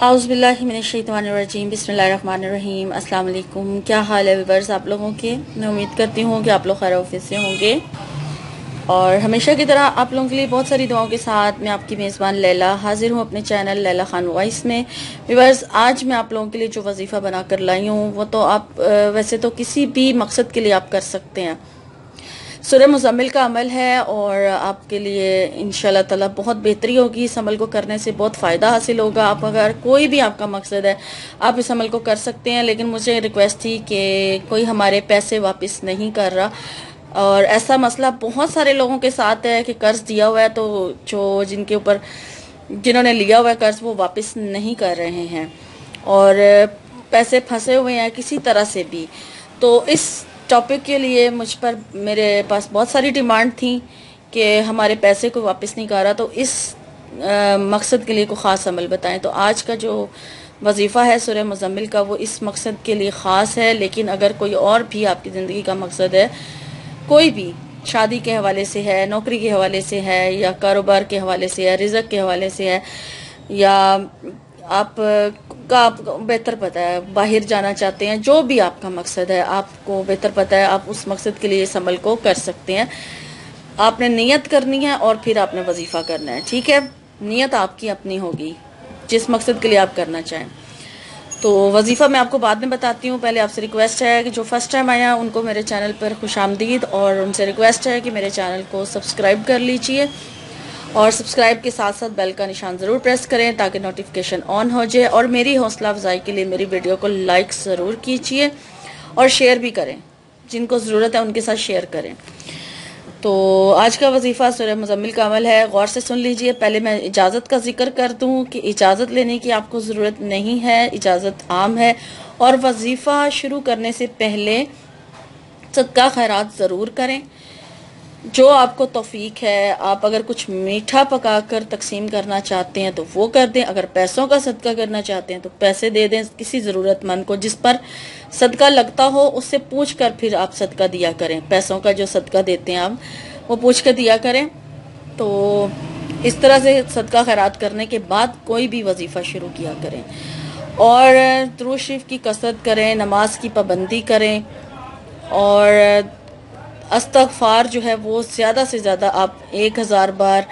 आउज़ुबिल्लाहि मिनश्शैतानिर्रजीम बिस्मिल्लाहिर्रहमानिर्रहीम। अस्सलाम वालेकुम। क्या हाल है व्यूअर्स आप लोगों के? मैं उम्मीद करती हूँ कि आप लोग खैर ऑफिस से होंगे और हमेशा की तरह आप लोगों के लिए बहुत सारी दुआओं के साथ मैं आपकी मेज़बान लैला हाजिर हूँ अपने चैनल लैला खान वॉइस में। व्यूअर्स आज मैं आप लोगों के लिए जो वजीफ़ा बनाकर लाई हूँ वो तो आप वैसे तो किसी भी मकसद के लिए आप कर सकते हैं। सूरह मुज़म्मिल का अमल है और आपके लिए इंशाअल्लाह ताला बहुत बेहतरी होगी। इस अमल को करने से बहुत फ़ायदा हासिल होगा। आप अगर कोई भी आपका मकसद है आप इस अमल को कर सकते हैं, लेकिन मुझे रिक्वेस्ट थी कि कोई हमारे पैसे वापस नहीं कर रहा और ऐसा मसला बहुत सारे लोगों के साथ है कि कर्ज दिया हुआ है तो जो जिनके ऊपर जिन्होंने लिया हुआ है कर्ज वो वापस नहीं कर रहे हैं और पैसे फंसे हुए हैं किसी तरह से भी। तो इस टॉपिक के लिए मुझ पर मेरे पास बहुत सारी डिमांड थी कि हमारे पैसे को वापस नहीं कर रहा, तो इस मकसद के लिए कोई ख़ास अमल बताएं। तो आज का जो वजीफ़ा है सूरह मुज़म्मिल का वो इस मकसद के लिए ख़ास है। लेकिन अगर कोई और भी आपकी ज़िंदगी का मकसद है, कोई भी शादी के हवाले से है, नौकरी के हवाले से है, या कारोबार के हवाले से है, रिज़्क़ के हवाले से है, या आपको बेहतर पता है बाहर जाना चाहते हैं, जो भी आपका मकसद है आपको बेहतर पता है, आप उस मकसद के लिए इस अमल को कर सकते हैं। आपने नियत करनी है और फिर आपने वजीफ़ा करना है। ठीक है, नियत आपकी अपनी होगी जिस मकसद के लिए आप करना चाहें। तो वजीफ़ा मैं आपको बाद में बताती हूँ। पहले आपसे रिक्वेस्ट है कि जो फर्स्ट टाइम आया उनको मेरे चैनल पर खुशामदीद, और उनसे रिक्वेस्ट है कि मेरे चैनल को सब्सक्राइब कर लीजिए और सब्सक्राइब के साथ साथ बेल का निशान ज़रूर प्रेस करें ताकि नोटिफिकेशन ऑन हो जाए। और मेरी हौसला अफजाई के लिए मेरी वीडियो को लाइक ज़रूर कीजिए और शेयर भी करें, जिनको ज़रूरत है उनके साथ शेयर करें। तो आज का वजीफ़ा सूरह मुज़म्मिल का अमल है, गौर से सुन लीजिए। पहले मैं इजाज़त का जिक्र कर दूँ कि इजाज़त लेने की आपको ज़रूरत नहीं है, इजाज़त आम है। और वजीफ़ा शुरू करने से पहले सदका खैरात ज़रूर करें, जो आपको तौफीक है। आप अगर कुछ मीठा पका कर तकसीम करना चाहते हैं तो वो कर दें, अगर पैसों का सदका करना चाहते हैं तो पैसे दे दें किसी ज़रूरतमंद को। जिस पर सदका लगता हो उससे पूछ कर फिर आप सदका दिया करें। पैसों का जो सदका देते हैं आप वो पूछ कर दिया करें। तो इस तरह से सदका खैरात करने के बाद कोई भी वजीफ़ा शुरू किया करें और दुरूद शरीफ की कसरत करें, नमाज की पाबंदी करें और इस्तग़फ़ार जो है वो ज़्यादा से ज़्यादा आप 1000 बार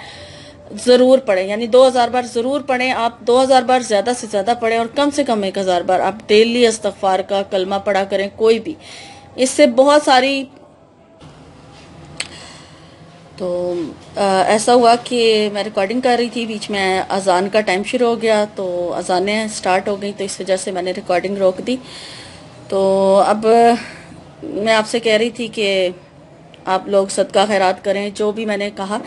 ज़रूर पढ़ें, यानी 2000 बार ज़रूर पढ़ें। आप 2000 बार ज़्यादा से ज़्यादा पढ़ें और कम से कम 1000 बार आप डेली इस्तग़फ़ार का कलमा पढ़ा करें, कोई भी। इससे बहुत सारी तो ऐसा हुआ कि मैं रिकॉर्डिंग कर रही थी, बीच में अजान का टाइम शुरू हो गया तो अजानें स्टार्ट हो गई, तो इस वजह से मैंने रिकॉर्डिंग रोक दी। तो अब मैं आपसे कह रही थी कि आप लोग सदका खैरात करें, जो भी मैंने कहा।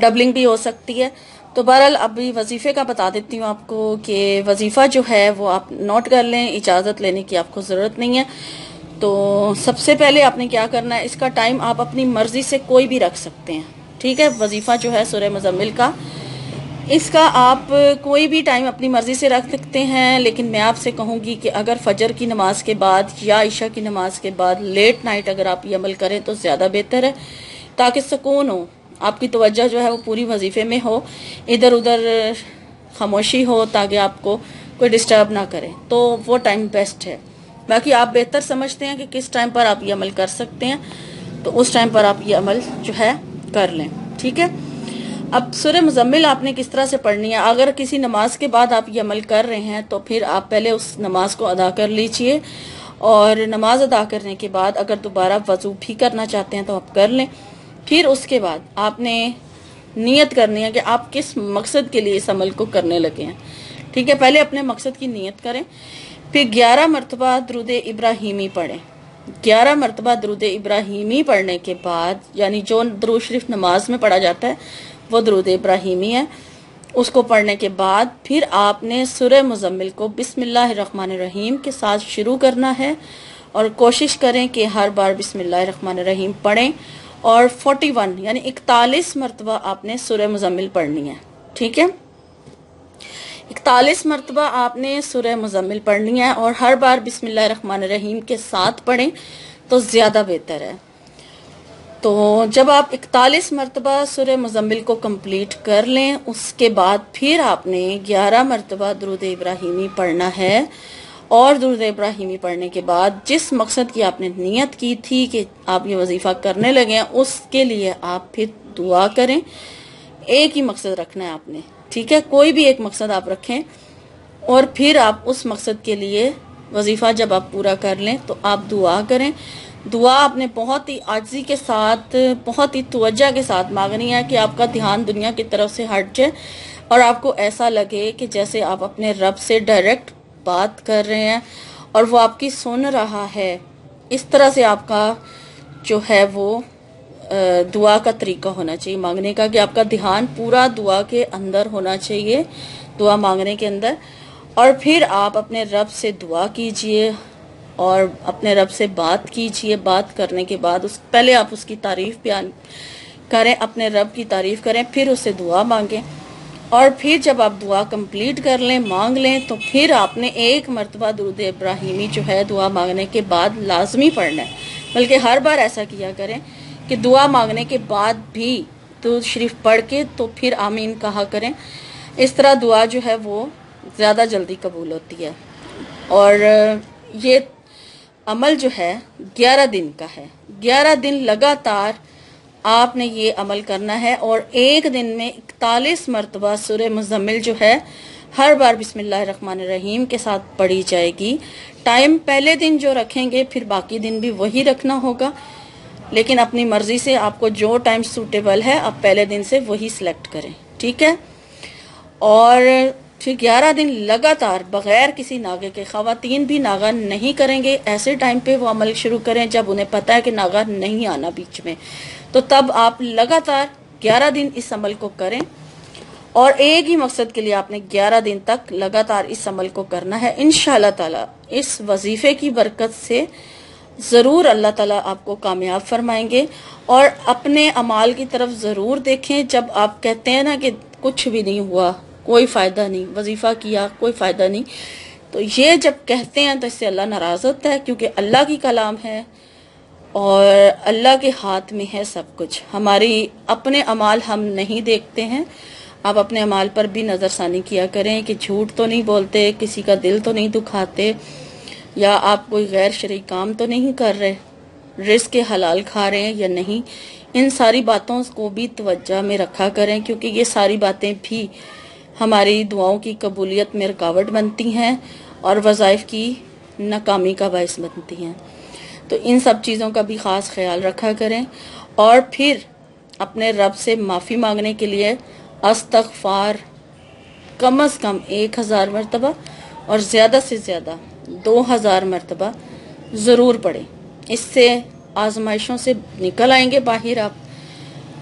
डबलिंग भी हो सकती है। तो बहरहाल अभी वजीफ़े का बता देती हूँ आपको कि वजीफ़ा जो है वो आप नोट कर लें, इजाज़त लेने की आपको ज़रूरत नहीं है। तो सबसे पहले आपने क्या करना है, इसका टाइम आप अपनी मर्ज़ी से कोई भी रख सकते हैं। ठीक है, वजीफ़ा जो है सूरह मुज़म्मिल का, इसका आप कोई भी टाइम अपनी मर्ज़ी से रख सकते हैं। लेकिन मैं आपसे कहूँगी कि अगर फजर की नमाज के बाद या इशा की नमाज के बाद लेट नाइट अगर आप ये अमल करें तो ज़्यादा बेहतर है, ताकि सुकून हो, आपकी तवज्जो जो है वो पूरी वजीफ़े में हो, इधर उधर खामोशी हो, ताकि आपको कोई डिस्टर्ब ना करे। तो वो टाइम बेस्ट है। बाकी आप बेहतर समझते हैं कि किस टाइम पर आप ये अमल कर सकते हैं, तो उस टाइम पर आप ये अमल जो है कर लें। ठीक है, अब सूरह मुज़म्मिल आपने किस तरह से पढ़नी है। अगर किसी नमाज के बाद आप ये अमल कर रहे हैं तो फिर आप पहले उस नमाज को अदा कर लीजिए और नमाज अदा करने के बाद अगर दोबारा वज़ू भी करना चाहते हैं तो आप कर लें। फिर उसके बाद आपने नियत करनी है कि आप किस मकसद के लिए इस अमल को करने लगे हैं। ठीक है, पहले अपने मकसद की नियत करें, फिर 11 मरतबा दुरूद इब्राहीमी पढ़ें। 11 मरतबा दुरूद इब्राहीमी पढ़ने के बाद, यानी जो दुरूद शरीफ नमाज में पढ़ा जाता है वो दुरूद इब्राहीमी है, उसको पढ़ने के बाद फिर आपने सूरह मुज़म्मिल को बिस्मिल्लाहिर्रहमानिर्रहीम के साथ शुरू करना है और कोशिश करें कि हर बार बिस्मिल्लाहिर्रहमानिर्रहीम पढ़ें और 41 यानी 41 मरतबा आपने सूरह मुज़म्मिल पढ़नी है। ठीक है, 41 मरतबा आपने सूरह मुज़म्मिल पढ़नी है और हर बार बिस्मिल्लाहिर्रहमानिर्रहीम के साथ पढ़ें तो ज़्यादा बेहतर है। تو جب آپ 41 مرتبہ سورہ مزمل کو کمپلیٹ کر لیں، اس کے بعد پھر آپ نے 11 مرتبہ درود ابراہیمی پڑھنا ہے، اور درود ابراہیمی پڑھنے کے بعد جس مقصد کی آپ نے نیت کی تھی کہ آپ یہ وظیفہ کرنے لگے ہیں، اس کے لیے آپ پھر دعا کریں۔ ایک ہی مقصد رکھنا ہے آپ نے، ٹھیک ہے؟ کوئی بھی ایک مقصد آپ رکھیں، اور پھر آپ اس مقصد کے لیے وظیفہ جب آپ پورا کر لیں تو آپ دعا کریں۔ دعا آپ نے بہت ہی عاجزی کے ساتھ، بہت ہی توجہ کے ساتھ مانگنی ہے کہ آپ کا دھیان دنیا کی طرف سے ہٹ جائے اور آپ کو ایسا لگے کہ جیسے آپ اپنے رب سے ڈائریکٹ بات کر رہے ہیں اور وہ آپ کی سن رہا ہے۔ اس طرح سے آپ کا جو ہے وہ دعا کا طریقہ ہونا چاہیے مانگنے کا، کہ آپ کا دھیان پورا دعا کے اندر ہونا چاہیے، دعا مانگنے کے اندر۔ اور پھر آپ اپنے رب سے دعا کیجئے اور اپنے رب سے بات کیجئے۔ بات کرنے کے بعد پہلے آپ اس کی تعریف بیان کریں، اپنے رب کی تعریف کریں، پھر اس سے دعا مانگیں، اور پھر جب آپ دعا کمپلیٹ کر لیں، مانگ لیں، تو پھر آپ نے 1 مرتبہ درود ابراہیمی جو ہے دعا مانگنے کے بعد لازمی پڑھنا ہے۔ بلکہ ہر بار ایسا کیا کریں کہ دعا مانگنے کے بعد بھی درود شریف پڑھ کے تو پھر آمین کہا کریں۔ اس طرح دعا جو ہے وہ زیادہ جلدی قبول ہوتی ہے۔ اور یہ عمل جو ہے 11 دن کا ہے، 11 دن لگاتار آپ نے یہ عمل کرنا ہے، اور ایک دن میں 41 مرتبہ سورہ مزمل جو ہے ہر بار بسم اللہ الرحمن الرحیم کے ساتھ پڑھی جائے گی۔ ٹائم پہلے دن جو رکھیں گے پھر باقی دن بھی وہی رکھنا ہوگا، لیکن اپنی مرضی سے آپ کو جو ٹائم سوٹیبل ہے آپ پہلے دن سے وہی سلیکٹ کریں، ٹھیک ہے؟ اور پھر 11 دن لگاتار بغیر کسی ناغے کے، خواتین بھی ناغہ نہیں کریں گے، ایسے ٹائم پہ وہ عمل شروع کریں جب انہیں پتہ ہے کہ ناغہ نہیں آنا بیچ میں، تو تب آپ لگاتار 11 دن اس عمل کو کریں، اور ایک ہی مقصد کے لیے آپ نے 11 دن تک لگاتار اس عمل کو کرنا ہے۔ انشاءاللہ تعالی اس وظیفے کی برکت سے ضرور اللہ تعالیٰ آپ کو کامیاب فرمائیں گے۔ اور اپنے اعمال کی طرف ضرور دیکھیں۔ جب آپ کہتے ہیں نا کہ کچھ بھی نہیں ہوا، کوئی فائدہ نہیں، وظیفہ کیا کوئی فائدہ نہیں، تو یہ جب کہتے ہیں تو اس سے اللہ ناراض ہوتا ہے، کیونکہ اللہ کی کلام ہے اور اللہ کے ہاتھ میں ہے سب کچھ۔ ہماری اپنے اعمال ہم نہیں دیکھتے ہیں۔ آپ اپنے اعمال پر بھی نظر ثانی کیا کریں کہ جھوٹ تو نہیں بولتے، کسی کا دل تو نہیں دکھاتے، یا آپ کوئی غیر شرعی کام تو نہیں کر رہے، رزق حلال کھا رہے ہیں یا نہیں۔ ان ساری باتوں کو بھی توجہ میں رکھا کریں، کیونکہ یہ ساری باتیں بھی ہماری دعاؤں کی قبولیت میں رکاوٹ بنتی ہیں اور وظائف کی ناکامی کا باعث بنتی ہیں۔ تو ان سب چیزوں کا بھی خاص خیال رکھا کریں، اور پھر اپنے رب سے معافی مانگنے کے لیے استغفار کم از کم 1000 مرتبہ اور زیادہ سے زیادہ 2000 مرتبہ ضرور پڑھیں۔ اس سے آزمائشوں سے نکل آئیں گے باہر،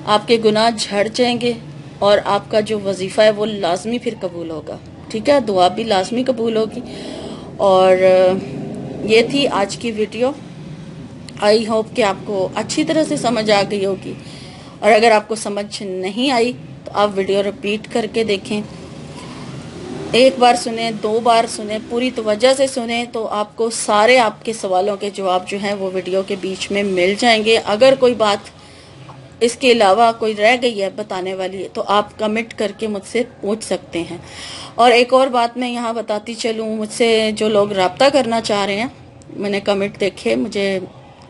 آپ کے گناہ جھڑ جائیں گے، اور آپ کا جو وظیفہ ہے وہ لازمی پھر قبول ہوگا، ٹھیک ہے؟ دعا بھی لازمی قبول ہوگی۔ اور یہ تھی آج کی ویڈیو۔ آئی ہوپ کہ آپ کو اچھی طرح سے سمجھ آ گئی ہوگی، اور اگر آپ کو سمجھ نہیں آئی تو آپ ویڈیو ریپیٹ کر کے دیکھیں، ایک بار سنیں، 2 بار سنیں، پوری توجہ سے سنیں، تو آپ کو سارے آپ کے سوالوں کے جواب جو ہیں وہ ویڈیو کے بیچ میں مل جائیں گے۔ اگر کوئی بات اس کے علاوہ کوئی رہ گئی ہے بتانے والی تو آپ کمنٹ کر کے مجھ سے پوچھ سکتے ہیں۔ اور ایک اور بات میں یہاں بتاتی چلوں، مجھ سے جو لوگ رابطہ کرنا چاہ رہے ہیں، میں نے کمنٹ دیکھے، مجھے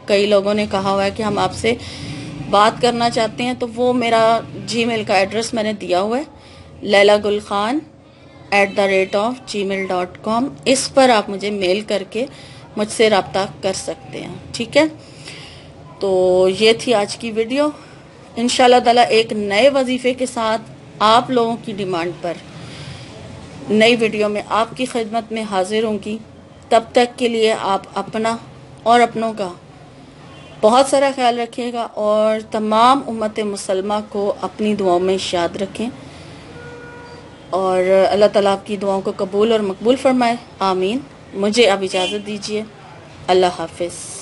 کئی لوگوں نے کہا ہوا ہے کہ ہم آپ سے بات کرنا چاہتے ہیں، تو وہ میرا جی میل کا ایڈریس میں نے دیا ہوا ہے، lailagulkhan@gmail.com۔ اس پر آپ مجھے میل کر کے مجھ سے رابطہ کر سکتے ہیں، ٹھیک ہے؟ تو یہ تھی آج کی ویڈیو۔ انشاءاللہ تعالیٰ ایک نئے وظیفے کے ساتھ آپ لوگوں کی ڈیمانڈ پر نئی ویڈیو میں آپ کی خدمت میں حاضر ہوں گی۔ تب تک کے لیے آپ اپنا اور اپنوں کا بہت سارا خیال رکھیے گا، اور تمام امت مسلمہ کو اپنی دعاؤں میں یاد رکھیں، اور اللہ تعالیٰ آپ کی دعاؤں کو قبول اور مقبول فرمائے، آمین۔ مجھے اب اجازت دیجیے، اللہ حافظ۔